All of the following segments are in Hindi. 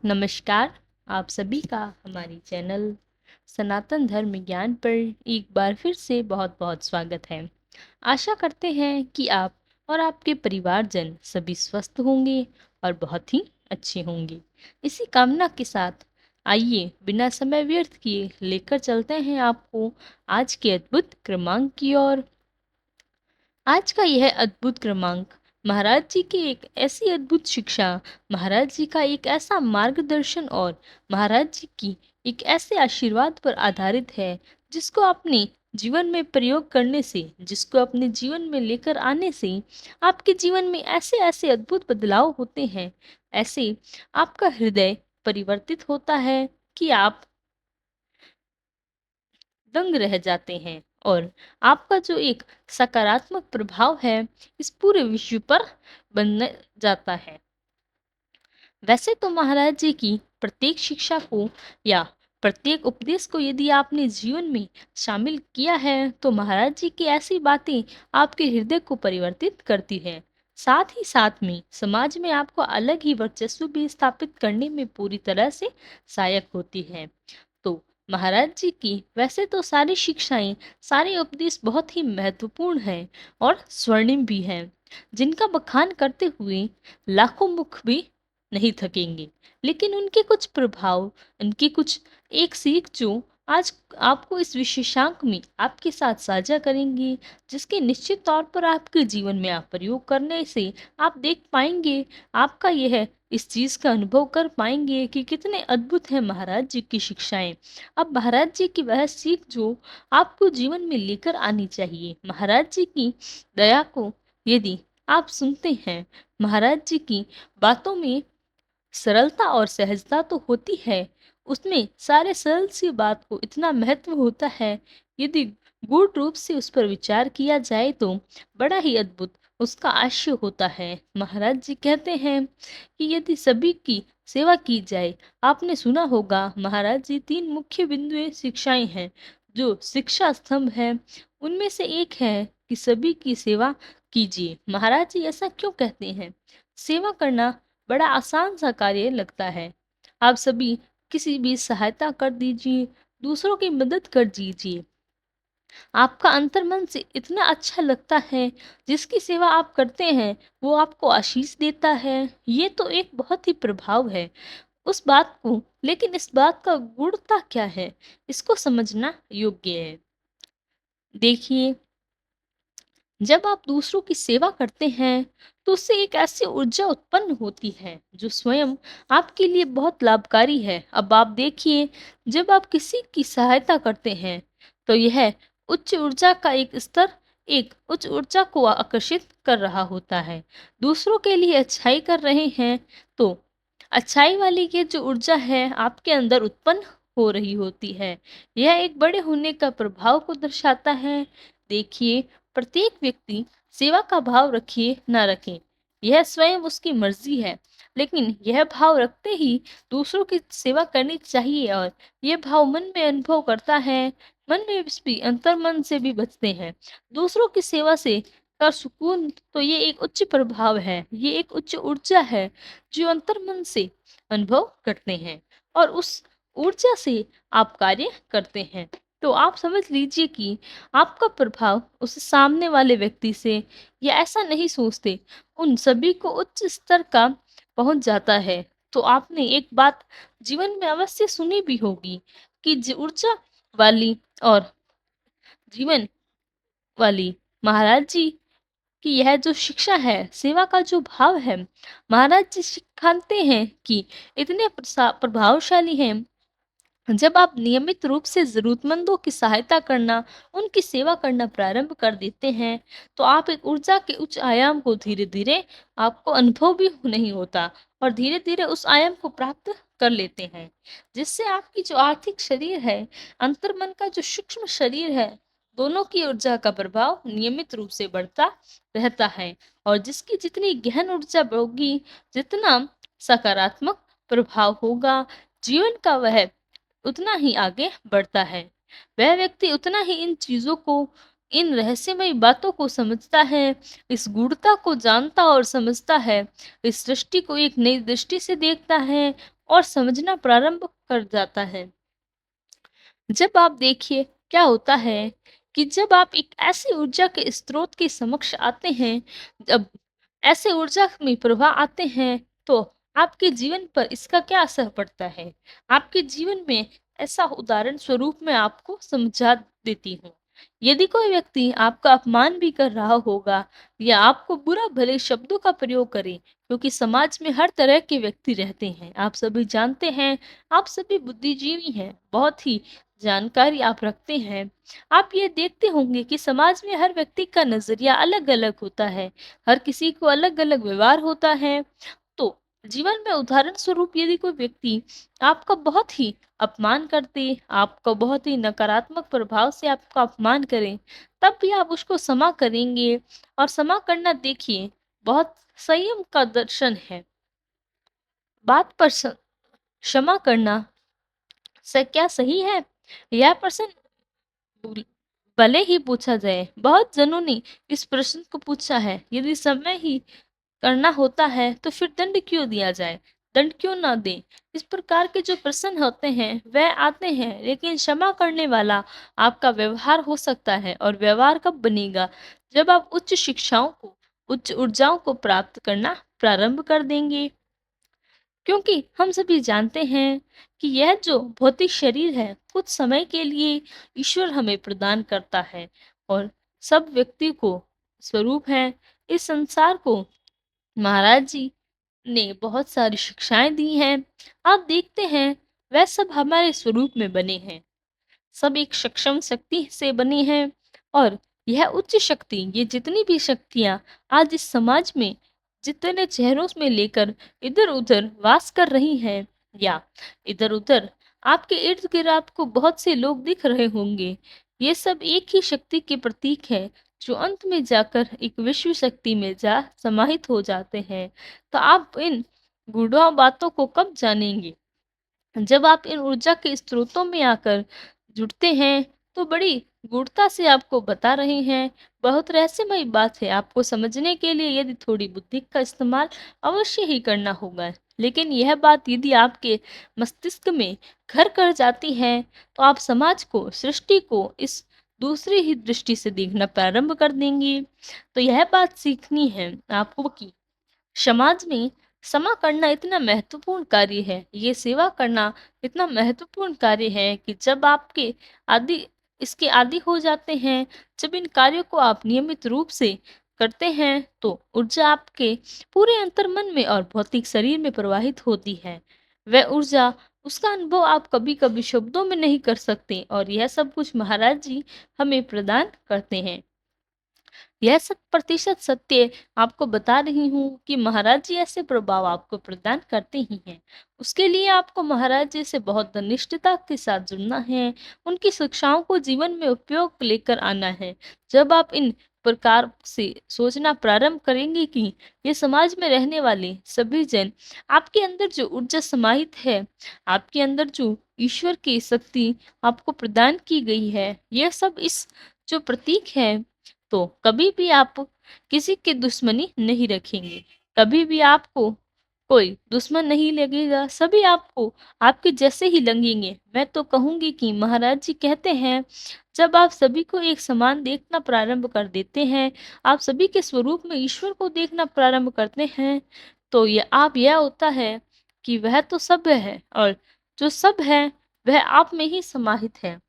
नमस्कार। आप सभी का हमारी चैनल सनातन धर्म ज्ञान पर एक बार फिर से बहुत बहुत स्वागत है। आशा करते हैं कि आप और आपके परिवारजन सभी स्वस्थ होंगे और बहुत ही अच्छे होंगे। इसी कामना के साथ आइए बिना समय व्यर्थ किए लेकर चलते हैं आपको आज के अद्भुत क्रमांक की ओर। आज का यह अद्भुत क्रमांक महाराज जी की एक ऐसी अद्भुत शिक्षा, महाराज जी का एक ऐसा मार्गदर्शन और महाराज जी की एक ऐसे आशीर्वाद पर आधारित है, जिसको अपने जीवन में प्रयोग करने से, जिसको अपने जीवन में लेकर आने से आपके जीवन में ऐसे ऐसे अद्भुत बदलाव होते हैं, ऐसे आपका हृदय परिवर्तित होता है कि आप दंग रह जाते हैं और आपका जो एक सकारात्मक प्रभाव है इस पूरे विश्व पर बन जाता है। वैसे तो महाराज जी की प्रत्येक शिक्षा को या प्रत्येक उपदेश को यदि आपने जीवन में शामिल किया है तो महाराज जी की ऐसी बातें आपके हृदय को परिवर्तित करती है। साथ ही साथ में समाज में आपको अलग ही वर्चस्व भी स्थापित करने में पूरी तरह से सहायक होती है। तो महाराज जी की वैसे तो सारी शिक्षाएं, सारे उपदेश बहुत ही महत्वपूर्ण हैं और स्वर्णिम भी हैं, जिनका बखान करते हुए लाखों मुख भी नहीं थकेंगे। लेकिन उनके कुछ प्रभाव, उनकी कुछ एक सीख जो आज आपको इस विशेषांक में आपके साथ साझा करेंगे, जिसके निश्चित तौर पर आपके जीवन में आप प्रयोग करने से आप देख पाएंगे, आपका यह इस चीज का अनुभव कर पाएंगे कि कितने अद्भुत है महाराज जी की शिक्षाएं। अब महाराज जी की वह सीख जो आपको जीवन में लेकर आनी चाहिए, महाराज जी की दया को यदि आप सुनते हैं, महाराज जी की बातों में सरलता और सहजता तो होती है, उसमें सारे सरल सी बात को इतना महत्व होता है, यदि गूढ़ रूप से उस पर विचार किया जाए तो बड़ा ही अद्भुत उसका आशय होता है। महाराज जी कहते हैं कि यदि सभी की सेवा की जाए, आपने सुना होगा महाराज जी तीन मुख्य बिंदुएं शिक्षाएं हैं जो शिक्षा स्तंभ है, उनमें से एक है कि सभी की सेवा कीजिए। महाराज जी ऐसा क्यों कहते हैं? सेवा करना बड़ा आसान सा कार्य लगता है। आप सभी किसी भी सहायता कर दीजिए, दूसरों की मदद कर दीजिए, आपका अंतर्मन से इतना अच्छा लगता है। जिसकी सेवा आप करते हैं वो आपको आशीष देता है। ये तो एक बहुत ही प्रभाव है उस बात को, लेकिन इस बात का गूढ़ता क्या है, इसको समझना योग्य है। देखिए, जब आप दूसरों की सेवा करते हैं तो उससे एक ऐसी ऊर्जा उत्पन्न होती है जो स्वयं आपके लिए बहुत लाभकारी है। अब आप देखिए, जब आप किसी की सहायता करते हैं तो यह उच्च ऊर्जा का एक स्तर, एक उच्च ऊर्जा को आकर्षित कर रहा होता है। दूसरों के लिए अच्छाई कर रहे हैं तो अच्छाई वाली ये जो ऊर्जा है आपके अंदर उत्पन्न हो रही होती है। यह एक बड़े होने का प्रभाव को दर्शाता है। देखिए, प्रत्येक व्यक्ति सेवा का भाव रखे ना रखे, यह स्वयं उसकी मर्जी है, लेकिन यह भाव रखते ही दूसरों की सेवा करनी चाहिए और यह भाव मन में अनुभव करता है, मन में भी अंतर मन से भी बचते हैं। दूसरों की सेवा से का सुकून तो ये एक उच्च प्रभाव है, ये एक उच्च ऊर्जा है जो अंतर मन से अनुभव करते हैं और उस ऊर्जा से आप कार्य करते हैं। तो आप समझ लीजिए कि आपका प्रभाव उस सामने वाले व्यक्ति से, या ऐसा नहीं सोचते, उन सभी को उच्च स्तर का पहुंच जाता है। तो आपने एक बात जीवन में अवश्य सुनी भी होगी कि ऊर्जा वाली और जीवन वाली महाराज जी कि यह जो शिक्षा है, सेवा का जो भाव है, महाराज जी सिखाते हैं कि इतने प्रभावशाली हैं। जब आप नियमित रूप से जरूरतमंदों की सहायता करना, उनकी सेवा करना प्रारंभ कर देते हैं, तो आप एक ऊर्जा के उच्च आयाम को धीरे धीरे, आपको अनुभव भी नहीं होता और धीरे धीरे उस आयाम को प्राप्त कर लेते हैं, जिससे आपकी जो आर्थिक शरीर है, अंतर्मन का जो सूक्ष्म शरीर है, दोनों की ऊर्जा का प्रभाव नियमित रूप से बढ़ता रहता है और जिसकी जितनी गहन ऊर्जा होगी, जितना सकारात्मक प्रभाव होगा जीवन का, वह उतना ही आगे बढ़ता है। वह व्यक्ति उतना ही इन चीज़ों को, इन रहस्यमयी बातों को समझता है, इस गूढ़ता को जानता और समझता है, इस सृष्टि को एक नई दृष्टि से देखता है और समझना प्रारंभ कर जाता है। जब आप देखिए क्या होता है कि जब आप एक ऐसी ऊर्जा के स्रोत के समक्ष आते हैं, जब ऐसे ऊर्जा में प्रवाह आते हैं, तो आपके जीवन पर इसका क्या असर पड़ता है? आपके जीवन में ऐसा उदाहरण स्वरूप मैं आपको समझा देती हूँ। यदि कोई व्यक्ति आपका अपमान भी कर रहा होगा या आपको बुरा भले शब्दों का प्रयोग करे, क्योंकि समाज में हर तरह के व्यक्ति रहते हैं, आप सभी जानते हैं, आप सभी बुद्धिजीवी हैं, बहुत ही जानकारी आप रखते हैं। आप ये देखते होंगे कि समाज में हर व्यक्ति का नज़रिया अलग-अलग होता है। हर किसी को अलग-अलग व्यवहार होता है। तो जीवन में उदाहरण स्वरूप यदि कोई व्यक्ति आपका बहुत ही अपमान कर दे, आपको बहुत ही नकारात्मक प्रभाव से आपका अपमान करे, तब भी आप उसको क्षमा करेंगे और क्षमा करना देखिए बहुत संयम का दर्शन है। बात पर क्षमा करना क्या सही है? यह प्रश्न बुल भले ही पूछा जाए। बहुत जनों ने इस प्रश्न को पूछा है, यदि समय ही करना होता है तो फिर दंड क्यों दिया जाए? दंड क्यों ना दें? इस प्रकार के जो प्रश्न होते हैं वह आते हैं, लेकिन क्षमा करने वाला आपका व्यवहार हो सकता है, और व्यवहार कब बनेगा? जब आप उच्च शिक्षाओं को, उच्च ऊर्जाओं को प्राप्त करना प्रारंभ कर देंगे। क्योंकि हम सभी जानते हैं कि यह जो भौतिक शरीर है, कुछ समय के लिए ईश्वर हमें प्रदान करता है, और सब व्यक्ति को स्वरूप है। इस संसार को महाराज जी ने बहुत सारी शिक्षाएं दी हैं। आप देखते हैं वह सब हमारे स्वरूप में बने हैं। सब एक सक्षम शक्ति से बनी है, और यह उच्च शक्ति, ये जितनी भी शक्तियाँ आज इस समाज में जितने चेहरों में लेकर इधर उधर वास कर रही हैं, या इधर उधर आपके इर्द गिर्द आपको बहुत से लोग दिख रहे होंगे, ये सब एक ही शक्ति के प्रतीक है, जो अंत में जाकर एक विश्व शक्ति में जा समाहित हो जाते हैं। तो आप इन गूढ़ बातों को कब जानेंगे? जब आप इन ऊर्जा के स्रोतों में आकर जुड़ते हैं, तो बड़ी गूढ़ता से आपको बता रहे हैं। बहुत रहस्यमयी बात है, आपको समझने के लिए यदि थोड़ी बुद्धि का इस्तेमाल अवश्य ही करना होगा। लेकिन यह बात यदि आपके मस्तिष्क में घर कर जाती है, तो आप समाज को, सृष्टि को इस दूसरी ही दृष्टि से देखना प्रारंभ कर देंगे। तो यह बात सीखनी है आपको कि समाज में क्षमा करना इतना महत्वपूर्ण कार्य है, ये सेवा करना इतना महत्वपूर्ण कार्य है कि जब आपके आदि इसके आदि हो जाते हैं, जब इन कार्यों को आप नियमित रूप से करते हैं, तो ऊर्जा आपके पूरे अंतर्मन में और भौतिक शरीर में प्रवाहित होती है। वह ऊर्जा, उसका अनुभव आप कभी-कभी शब्दों में नहीं कर सकते, और यह सब कुछ महाराज जी हमें प्रदान करते हैं। यह 100% सत्य आपको बता रही हूँ कि महाराज जी ऐसे प्रभाव आपको प्रदान करते ही हैं। उसके लिए आपको महाराज जी से बहुत निष्ठता के साथ जुड़ना है, उनकी शिक्षाओं को जीवन में उपयोग लेकर आना है। जब आप इन प्रकार से सोचना प्रारंभ करेंगे कि ये समाज में रहने वाले सभी जन, आपके अंदर जो ऊर्जा समाहित है, आपके अंदर जो ईश्वर की शक्ति आपको प्रदान की गई है, यह सब इस जो प्रतीक है, तो कभी भी आप किसी की दुश्मनी नहीं रखेंगे, कभी भी आपको कोई दुश्मन नहीं लगेगा, सभी आपको आपके जैसे ही लगेंगे। मैं तो कहूँगी कि महाराज जी कहते हैं, जब आप सभी को एक समान देखना प्रारंभ कर देते हैं, आप सभी के स्वरूप में ईश्वर को देखना प्रारंभ करते हैं, तो यह होता है कि वह तो सब है, और जो सब है वह आप में ही समाहित है।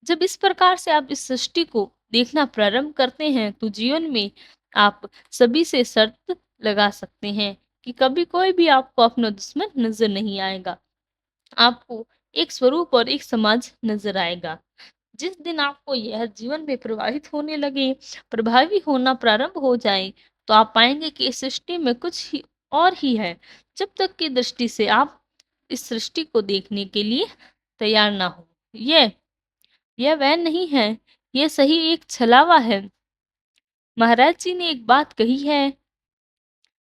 जब इस प्रकार से आप इस सृष्टि को देखना प्रारंभ करते हैं, तो जीवन में आप सभी से शर्त लगा सकते हैं कि कभी कोई भी आपको अपना दुश्मन नजर नहीं आएगा। आपको एक स्वरूप और एक समाज नजर आएगा। जिस दिन आपको यह जीवन में प्रवाहित होने लगे, प्रभावी होना प्रारंभ हो जाए, तो आप पाएंगे कि इस सृष्टि में कुछ ही और ही है, जब तक की दृष्टि से आप इस सृष्टि को देखने के लिए तैयार ना हो। यह वह नहीं है, यह सही एक छलावा है। महाराज जी ने एक बात कही है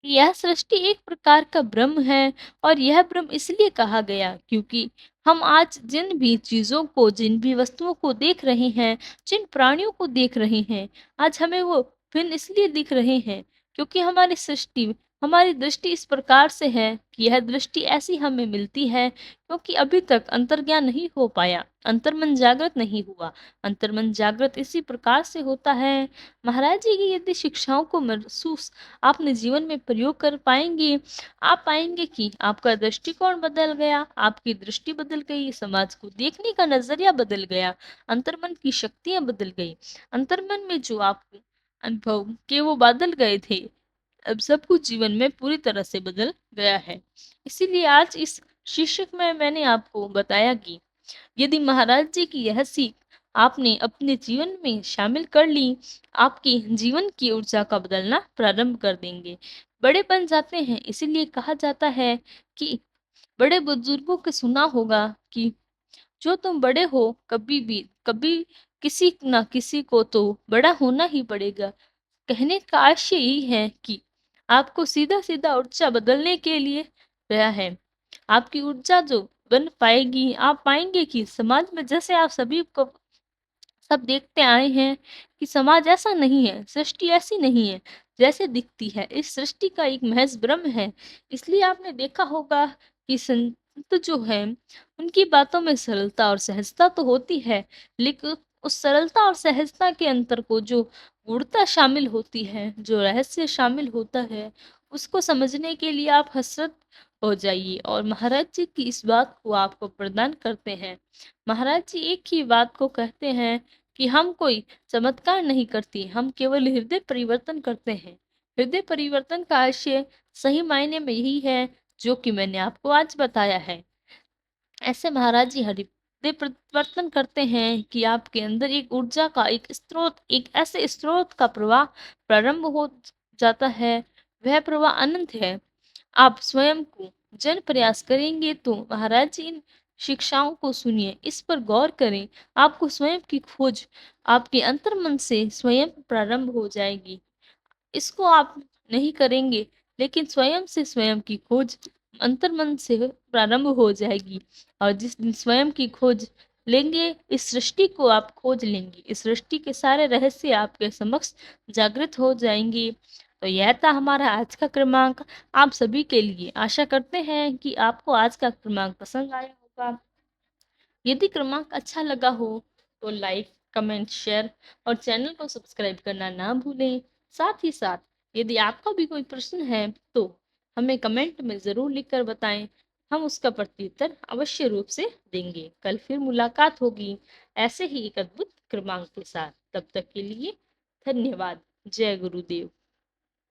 कि यह सृष्टि एक प्रकार का ब्रह्म है, और यह ब्रह्म इसलिए कहा गया क्योंकि हम आज जिन भी चीज़ों को, जिन भी वस्तुओं को देख रहे हैं, जिन प्राणियों को देख रहे हैं, आज हमें वो भिन्न इसलिए दिख रहे हैं क्योंकि हमारी सृष्टि, हमारी दृष्टि इस प्रकार से है कि यह दृष्टि ऐसी हमें मिलती है क्योंकि अभी तक अंतर्ज्ञान नहीं हो पाया, अंतर्मन जागृत नहीं हुआ। अंतर्मन जागृत इसी प्रकार से होता है। महाराज जी की यदि शिक्षाओं को महसूस आपने जीवन में प्रयोग कर पाएंगे, आप पाएंगे कि आपका दृष्टिकोण बदल गया, आपकी दृष्टि बदल गई, समाज को देखने का नजरिया बदल गया, अंतर्मन की शक्तियां बदल गई। अंतर्मन में जो आप अनुभव के वो बादल गए थे, अब सब कुछ जीवन में पूरी तरह से बदल गया है। इसीलिए आज इस शीर्षक में मैंने आपको बताया कि यदि महाराज जी की यह सीख आपने अपने जीवन में शामिल कर ली, आपकी जीवन की ऊर्जा का बदलना प्रारंभ कर देंगे, बड़े बन जाते हैं। इसीलिए कहा जाता है कि बड़े बुजुर्गों के सुना होगा कि जो तुम बड़े हो, कभी किसी ना किसी को तो बड़ा होना ही पड़ेगा। कहने का आशय यही है कि आपको सीधा सीधा ऊर्जा बदलने के लिए रहा है। आपकी ऊर्जा जो बन पाएगी, आप पाएंगे कि समाज में जैसे आप सभी को सब देखते आए हैं कि समाज ऐसा नहीं है, सृष्टि ऐसी नहीं है जैसे दिखती है। इस सृष्टि का एक महज भ्रम है। इसलिए आपने देखा होगा कि संत जो है उनकी बातों में सरलता और सहजता तो होती है, लेकिन उस सरलता और सहजता के अंतर को जो गूढ़ता शामिल होती है, जो रहस्य शामिल होता है, उसको समझने के लिए आप हसरत हो जाइए और महाराज जी की इस बात को आपको प्रदान करते हैं। महाराज जी एक ही बात को कहते हैं कि हम कोई चमत्कार नहीं करते, हम केवल हृदय परिवर्तन करते हैं। हृदय परिवर्तन का आशय सही मायने में यही है जो कि मैंने आपको आज बताया है। ऐसे महाराज जी हृदय परिवर्तन करते हैं कि आपके अंदर एक ऊर्जा का एक स्रोत, एक ऐसे स्रोत का प्रवाह प्रारंभ हो जाता है। वह प्रवाह अनंत है। आप स्वयं को जन प्रयास करेंगे तो महाराज जी इन शिक्षाओं को सुनिए, इस पर गौर करें। आपको स्वयं की खोज आपके अंतर्मन से स्वयं प्रारंभ हो जाएगी। इसको आप नहीं करेंगे, लेकिन स्वयं से स्वयं की खोज अंतर्मन से प्रारंभ हो जाएगी। और जिस दिन स्वयं की खोज लेंगे, इस सृष्टि को आप खोज लेंगे, इस सृष्टि के सारे रहस्य आपके समक्ष जागृत हो जाएंगे। तो यह था हमारा आज का क्रमांक आप सभी के लिए। आशा करते हैं कि आपको आज का क्रमांक पसंद आया होगा। यदि क्रमांक अच्छा लगा हो तो लाइक, कमेंट, शेयर और चैनल को सब्सक्राइब करना ना भूलें। साथ ही साथ यदि आपका भी कोई प्रश्न है तो हमें कमेंट में ज़रूर लिखकर बताएं। हम उसका प्रत्युत्तर अवश्य रूप से देंगे। कल फिर मुलाकात होगी ऐसे ही एक अद्भुत क्रमांक के साथ। तब तक के लिए धन्यवाद। जय गुरुदेव।